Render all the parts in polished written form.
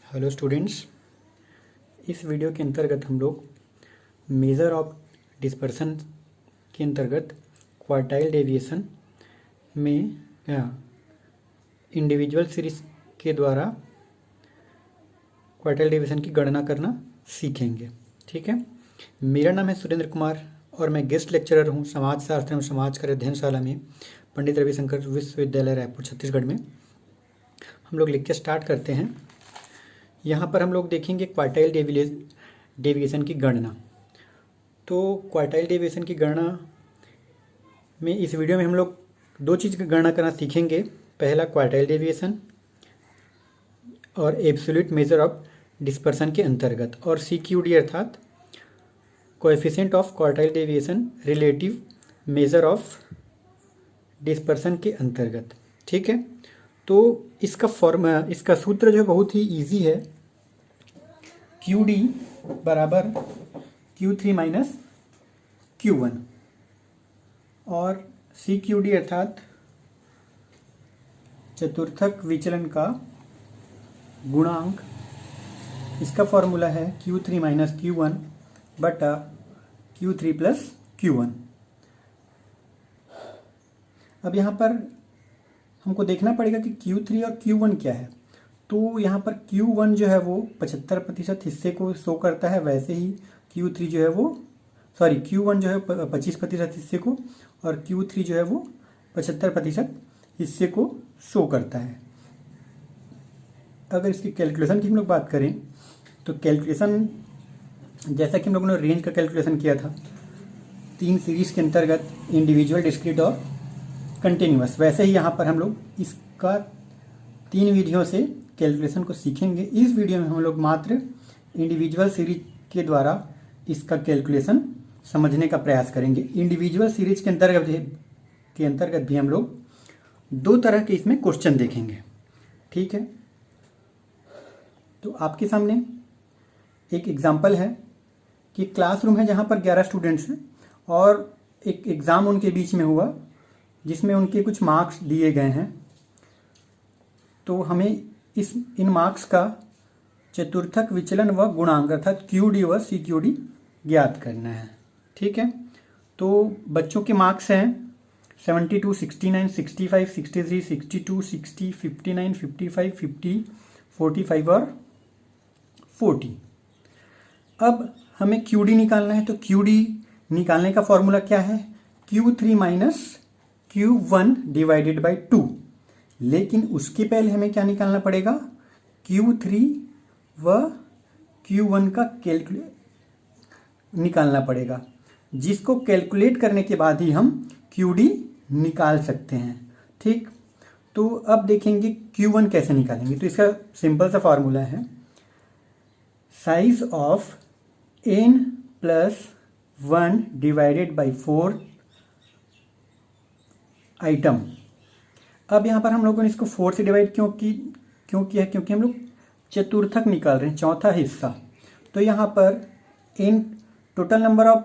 Hello students, इस video के अंतर्गत हम लोग मेज़र ऑफ डिस्पर्सन के अंतर्गत क्वार्टाइल डेविएशन में इंडिविजुअल सीरीज के द्वारा क्वार्टाइल डेविएशन की गणना करना सीखेंगे। ठीक है, मेरा नाम है सुरेंद्र कुमार और मैं गेस्ट लेक्चरर हूँ समाजशास्त्र एवं समाज कार्य अध्ययनशाला में पंडित रविशंकर विश्वविद्यालय रायपुर छत्तीसगढ़ में। हम लोग लेक्चर स्टार्ट करते हैं। यहाँ पर हम लोग देखेंगे क्वार्टाइल डेविएशन की गणना। तो क्वार्टाइल डेविएशन की गणना में इस वीडियो में हम लोग दो चीज़ की गणना करना सीखेंगे। पहला क्वार्टाइल डेविएशन और एब्सोल्यूट मेजर ऑफ डिस्पर्सन के अंतर्गत, और CQD अर्थात coefficient of quartile deviation relative measure of dispersion के अंतर्गत। ठीक है, तो इसका सूत्र जो बहुत ही इजी है। QD बराबर Q3 माइनस Q1 और CQD अर्थात चतुर्थक विचलन का गुणांक। इसका फॉर्मूला है Q3 माइनस Q1 बटा Q3 प्लस Q1। अब यहाँ पर हमको देखना पड़ेगा कि Q3 और Q1 क्या है। तो यहाँ पर Q1 जो है वो 75% हिस्से को शो करता है, वैसे ही Q1 जो है 25% हिस्से को, और Q3 जो है वो 75% हिस्से को शो करता है। अगर इसकी कैलकुलेशन की हम लोग बात करें तो कैलकुलेशन जैसा कि हम लोगों ने रेंज का कैलकुलेशन किया था 3 सीरीज के अंतर्गत, इंडिविजुअल, डिस्क्रीट और कंटिन्यूअस, वैसे ही यहाँ पर हम लोग इसका 3 विधियों से कैलकुलेशन को सीखेंगे। इस वीडियो में हम लोग मात्र इंडिविजुअल सीरीज के द्वारा इसका कैलकुलेशन समझने का प्रयास करेंगे। इंडिविजुअल सीरीज के अंतर्गत भी हम लोग 2 तरह के इसमें क्वेश्चन देखेंगे। ठीक है, तो आपके सामने एक एग्जाम्पल है कि क्लासरूम है जहाँ पर 11 स्टूडेंट्स हैं और एक एग्ज़ाम उनके बीच में हुआ जिसमें उनके कुछ मार्क्स दिए गए हैं। तो हमें इन मार्क्स का चतुर्थक विचलन व गुणांक अर्थात QD व CQD ज्ञात करना है। ठीक है, तो बच्चों के मार्क्स हैं 72, 69, 65, 63, 62, 60, 59, 55, 50, 45 और 40। अब हमें QD निकालना है। तो QD निकालने का फॉर्मूला क्या है? Q3 minus Q1 divided by 2। लेकिन उसके पहले हमें क्या निकालना पड़ेगा? Q3 व Q1 का निकालना पड़ेगा, जिसको कैलकुलेट करने के बाद ही हम QD निकाल सकते हैं। ठीक, तो अब देखेंगे Q1 कैसे निकालेंगे। तो इसका सिंपल सा फॉर्मूला है size of n plus 1 divided by 4 item. अब यहाँ पर हम लोगों ने इसको 4 से डिवाइड क्यों किया है? क्योंकि हम लोग चतुर्थक निकाल रहे हैं, चौथा हिस्सा। तो यहाँ पर in total number of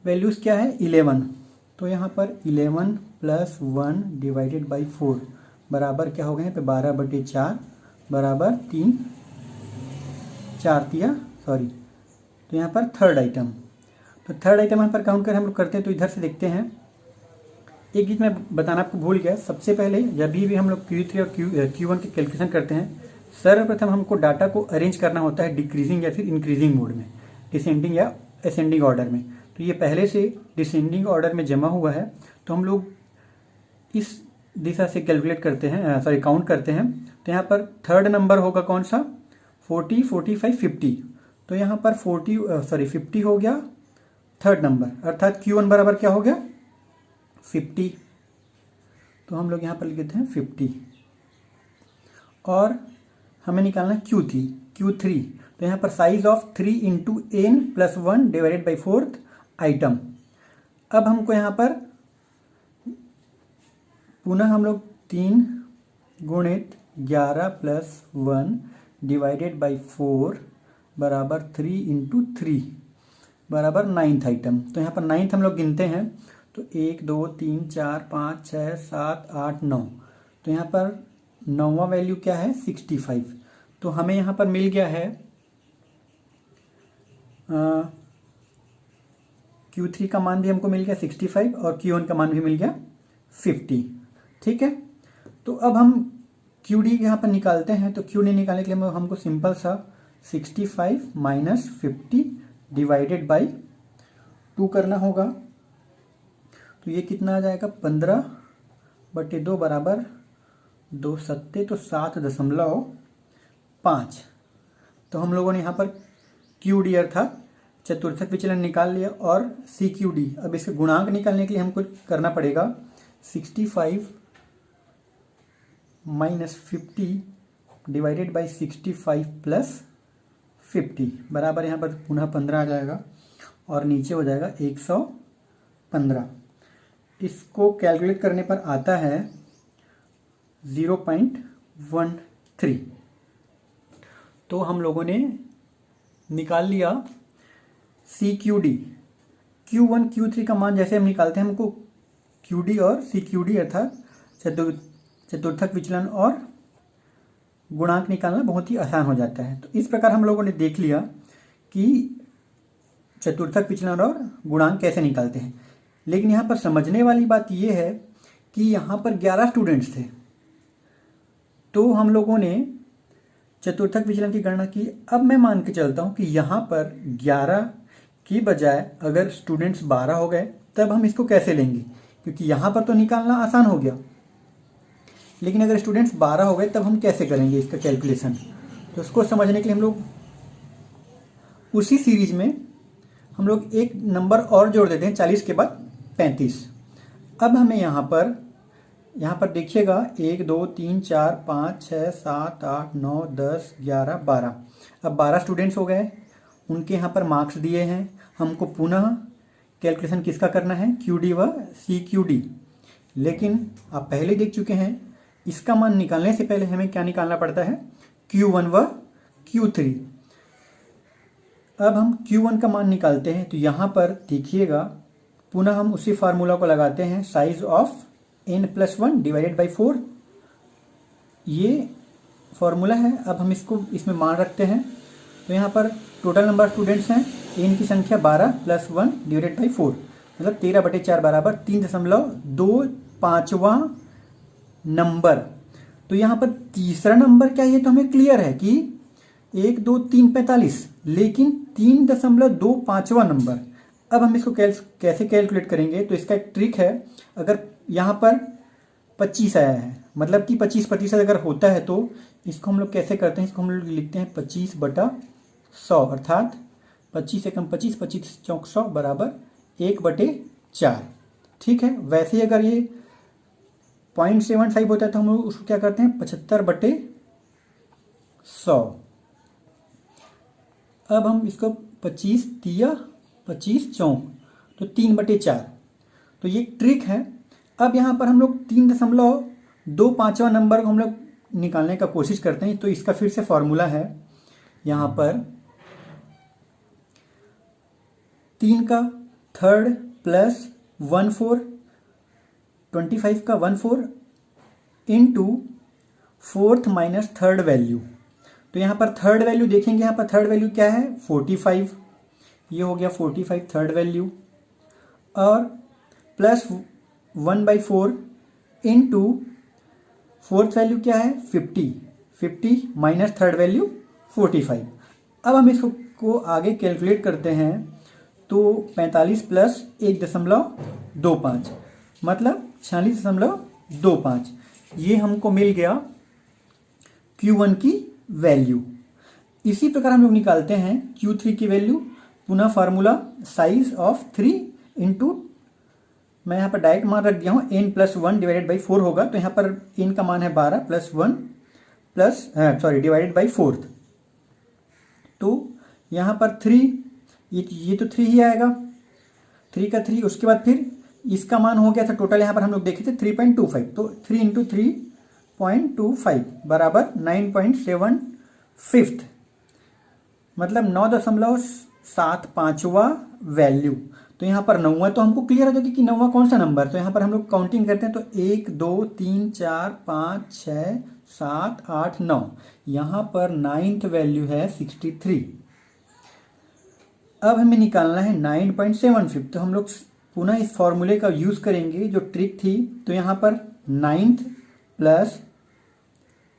values क्या है? 11। तो यहाँ पर 11 प्लस 1 डिवाइडेड बाई 4 बराबर क्या हो गए? यहाँ पे 12/4 बराबर 3, 4 तिया तो यहाँ पर थर्ड आइटम। तो थर्ड आइटम यहाँ पर काउंट कर हम लोग करते हैं। तो इधर से देखते हैं, एक चीज़ मैं बताना आपको भूल गया। सबसे पहले जब भी हम लोग Q3 और Q1 की कैलकुलेशन करते हैं, सर्वप्रथम हमको डाटा को अरेंज करना होता है डिक्रीजिंग या फिर इंक्रीजिंग मोड में, डिसेंडिंग या असेंडिंग ऑर्डर में। तो ये पहले से डिसेंडिंग ऑर्डर में जमा हुआ है, तो हम लोग इस दिशा से कैलकुलेट करते हैं, काउंट करते हैं। तो यहाँ पर थर्ड नंबर होगा कौन सा? 40, 45, 50। तो यहाँ पर 50 हो गया थर्ड नंबर, अर्थात Q1 बराबर क्या हो गया? 50। तो हम लोग यहाँ पर लिख देते हैं 50। और हमें निकालना है Q3। तो यहाँ पर size of 3 into n plus 1 divided by 4th item. अब हमको यहाँ पर पुनः हम लोग 3 गुणित 11 प्लस 1 डिवाइडेड बाई 4 बराबर 3 इंटू 3 बराबर 9th आइटम। तो यहाँ पर 9th हम लोग गिनते हैं। तो 1, 2, 3, 4, 5, 6, 7, 8, 9। तो यहाँ पर 9वां वैल्यू क्या है 65। तो हमें यहाँ पर मिल गया है Q3 का मान भी हमको मिल गया 65 और Q1 का मान भी मिल गया 50। ठीक है, तो अब हम QD यहाँ पर निकालते हैं। तो QD निकालने के लिए हमको सिंपल सा 65 माइनस 50 डिवाइडेड बाई 2 करना होगा। तो ये कितना आ जाएगा 15/2 बराबर 2 सत्ते तो 7.5। तो हम लोगों ने यहाँ पर QD अर्थात चतुर्थक विचलन निकाल लिया और CQD। अब इसके गुणांक निकालने के लिए हमको करना पड़ेगा 65 माइनस 50 डिवाइडेड बाई 65 प्लस 50 बराबर यहाँ पर पुनः 15 आ जाएगा और नीचे हो जाएगा 115। इसको कैलकुलेट करने पर आता है 0.13। तो हम लोगों ने निकाल लिया CQD। Q1 Q3 का मान जैसे हम निकालते हैं, हमको QD और CQD अर्थात चतुर्थक विचलन और गुणांक निकालना बहुत ही आसान हो जाता है। तो इस प्रकार हम लोगों ने देख लिया कि चतुर्थक विचलन और गुणांक कैसे निकालते हैं। लेकिन यहाँ पर समझने वाली बात यह है कि यहाँ पर 11 स्टूडेंट्स थे, तो हम लोगों ने चतुर्थक विचलन की गणना की। अब मैं मान के चलता हूँ कि यहाँ पर 11 की बजाय अगर स्टूडेंट्स 12 हो गए तब हम इसको कैसे लेंगे, क्योंकि यहाँ पर तो निकालना आसान हो गया, लेकिन अगर स्टूडेंट्स 12 हो गए तब हम कैसे करेंगे इसका कैलकुलेशन। तो उसको समझने के लिए हम लोग उसी सीरीज में हम लोग एक नंबर और जोड़ देते हैं, 40 के बाद 35। अब हमें यहाँ पर देखिएगा 1 2 3 4 5 6 7 8 9 10 11 12। अब 12 स्टूडेंट्स हो गए, उनके यहाँ पर मार्क्स दिए हैं। हमको पुनः कैलकुलेशन किसका करना है, QD व CQD। लेकिन आप पहले देख चुके हैं, इसका मान निकालने से पहले हमें क्या निकालना पड़ता है, Q1 व Q3। अब हम Q1 का मान निकालते हैं। तो यहाँ पर देखिएगा पुनः हम उसी फार्मूला को लगाते हैं, size of n+1 divided by 4। ये फॉर्मूला है। अब हम इसको इसमें मान रखते हैं। तो यहाँ पर टोटल नंबर स्टूडेंट्स हैं n की संख्या 12 + 1 डिवाइडेड बाई 4, मतलब 13/4 बराबर 3.25वां नंबर। तो यहाँ पर तीसरा नंबर क्या है, तो हमें क्लियर है कि 1 2 3 45, लेकिन 3.25वां नंबर। अब हम इसको कैसे कैलकुलेट करेंगे, तो इसका एक ट्रिक है। अगर यहाँ पर 25 आया है, मतलब कि 25% अगर होता है, तो इसको हम लोग कैसे करते हैं, इसको हम लोग लिखते हैं 25/100, अर्थात 25 से कम 25, 25 चौक 100 बराबर 1/4। ठीक है, वैसे ही अगर ये 0.75 होता है तो हम लोग उसको क्या करते हैं 75/100। अब हम इसको 25 तिया 25 चौक, तो 3/4। तो ये ट्रिक है। अब यहाँ पर हम लोग 3.25वां नंबर को हम लोग निकालने का कोशिश करते हैं। तो इसका फिर से फॉर्मूला है, यहाँ पर 3 का थर्ड प्लस 1/4, 25 का 1/4 into 4th minus third value. तो यहाँ पर थर्ड वैल्यू देखेंगे, यहाँ पर थर्ड वैल्यू क्या है 45, ये हो गया 45 थर्ड वैल्यू, और प्लस 1/4 इंटू 4th वैल्यू क्या है 50 माइनस थर्ड वैल्यू 45। अब हम इसको आगे कैलकुलेट करते हैं। तो 45 प्लस 1.25 मतलब 46.25, ये हमको मिल गया Q1 की वैल्यू। इसी प्रकार हम लोग निकालते हैं Q3 की वैल्यू। पुनः फार्मूला साइज ऑफ 3 इंटू, मैं यहाँ पर डायरेक्ट मान रख दिया हूँ, n+1 डिवाइडेड बाई 4 होगा। तो यहाँ पर n का मान है 12 + 1 डिवाइडेड बाई 4। तो यहाँ पर 3, ये तो 3 ही आएगा, 3 का 3। उसके बाद फिर इसका मान हो गया था टोटल, यहाँ पर हम लोग देखे थे 3.25। तो 3 × 3.25 बराबर 9.75, मतलब 9.75वां वैल्यू। तो यहाँ पर 9वां, तो हमको क्लियर हो जाएगा कि 9वां कौन सा नंबर। तो यहाँ पर हम लोग काउंटिंग करते हैं तो 1 2 3 4 5 6 7 8 9। यहाँ पर 9th वैल्यू है 63। अब हमें निकालना है 9.75। तो हम लोग पुनः इस फॉर्मूले का यूज करेंगे जो ट्रिक थी। तो यहाँ पर 9th plus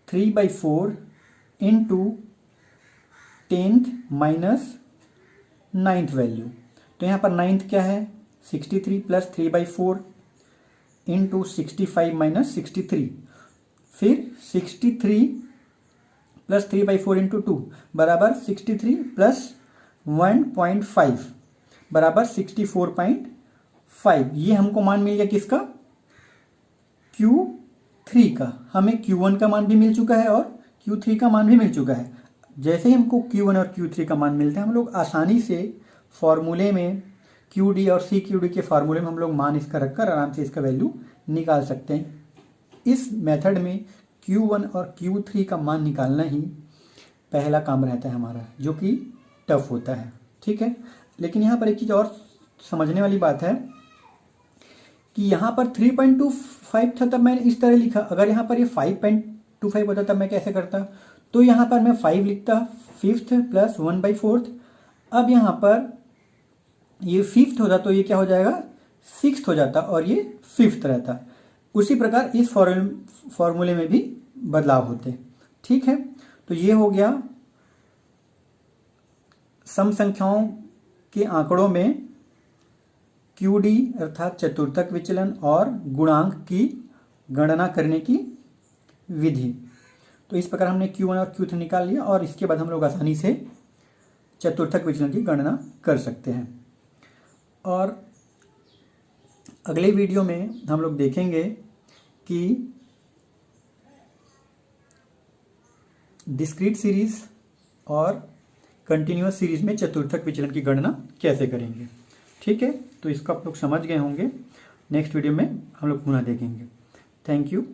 3/4 into 10th minus 9th value. तो यहाँ पर 9th क्या है 63 प्लस 3/4 इंटू 65 माइनस 63, फिर 63 प्लस 3/4 इंटू 2 बराबर 63 प्लस 1.5 बराबर 64.5। ये हमको मान मिल गया किसका, Q3 का। हमें Q1 का मान भी मिल चुका है और Q3 का मान भी मिल चुका है। जैसे ही हमको Q1 और Q3 का मान मिलता है हम लोग आसानी से फॉर्मूले में QD और CQD के फार्मूले में हम लोग मान इसका रखकर आराम से इसका वैल्यू निकाल सकते हैं। इस मेथड में Q1 और Q3 का मान निकालना ही पहला काम रहता है हमारा, जो कि टफ होता है। ठीक है, लेकिन यहाँ पर एक चीज़ और समझने वाली बात है कि यहाँ पर 3.25 था तब मैंने इस तरह लिखा। अगर यहाँ पर ये 5.25 होता तब मैं कैसे करता, तो यहाँ पर मैं 5 लिखता 5th प्लस 1/4। अब यहाँ पर ये 5th होता तो ये क्या हो जाएगा 6th हो जाता और ये 5th रहता। उसी प्रकार इस फॉर्मूले में भी बदलाव होते। ठीक है, तो ये हो गया सम संख्याओं के आंकड़ों में QD अर्थात चतुर्थक विचलन और गुणांक की गणना करने की विधि। तो इस प्रकार हमने Q1 और Q3 निकाल लिया और इसके बाद हम लोग आसानी से चतुर्थक विचलन की गणना कर सकते हैं। और अगले वीडियो में हम लोग देखेंगे कि डिस्क्रीट सीरीज और कंटिन्यूअस सीरीज में चतुर्थक विचलन की गणना कैसे करेंगे। ठीक है, तो इसको आप लोग समझ गए होंगे। नेक्स्ट वीडियो में हम लोग पुनः देखेंगे। Thank you.